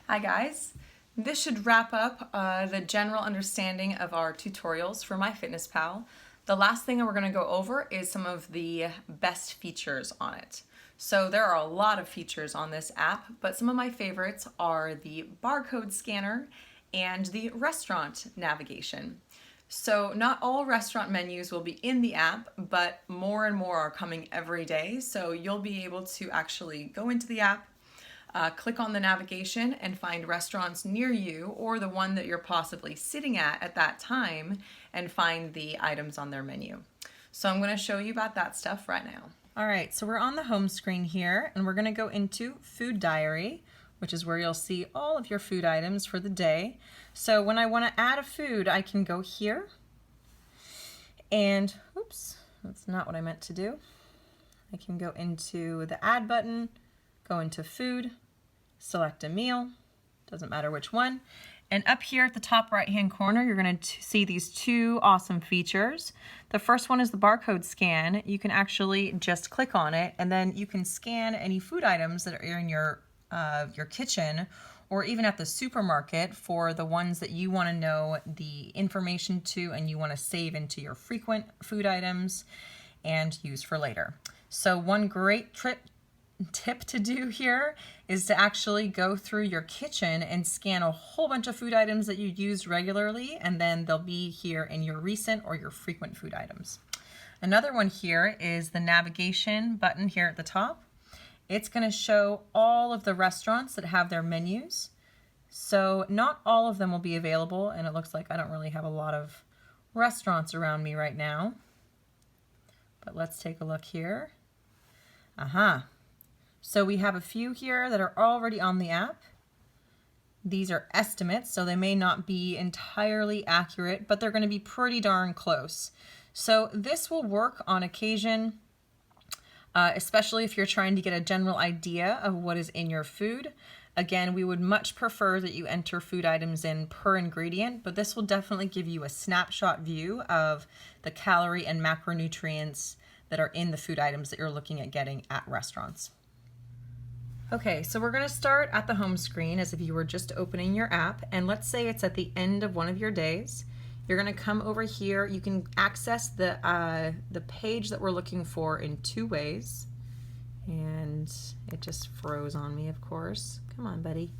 Hi guys. This should wrap up the general understanding of our tutorials for Myfitnesspal. The last thing that we're going to go over is some of the best features on it. So there are a lot of features on this app, but some of my favorites are the barcode scanner and the restaurant navigation. So not all restaurant menus will be in the app, but more and more are coming every day. So you'll be able to actually go into the app, click on the navigation and find restaurants near you or the one that you're possibly sitting at that time and find the items on their menu. So I'm going to show you about that stuff right now. All right, so we're on the home screen here and we're going to go into Food Diary, which is where you'll see all of your food items for the day. So when I want to add a food, I can go here and, oops, that's not what I meant to do. I can go into the Add button, go into Food, select a meal, doesn't matter which one. And up here at the top right hand corner, you're going to see these two awesome features. The first one is the barcode scan. You can actually just click on it and then you can scan any food items that are in your kitchen or even at the supermarket for the ones that you want to know the information to and you want to save into your frequent food items and use for later. So one great tip to do here is to actually go through your kitchen and scan a whole bunch of food items that you use regularly, and then they'll be here in your recent or your frequent food items. Another one here is the navigation button here at the top. It's going to show all of the restaurants that have their menus. So not all of them will be available, and it looks like I don't really have a lot of restaurants around me right now. But let's take a look here. So we have a few here that are already on the app. These are estimates, so they may not be entirely accurate, but they're going to be pretty darn close. So this will work on occasion, especially if you're trying to get a general idea of what is in your food. Again, we would much prefer that you enter food items in per ingredient, but this will definitely give you a snapshot view of the calorie and macronutrients that are in the food items that you're looking at getting at restaurants. Okay, so we're going to start at the home screen as if you were just opening your app, and let's say it's at the end of one of your days. You're going to come over here. You can access the page that we're looking for in two ways, and it just froze on me, of course. Come on, buddy.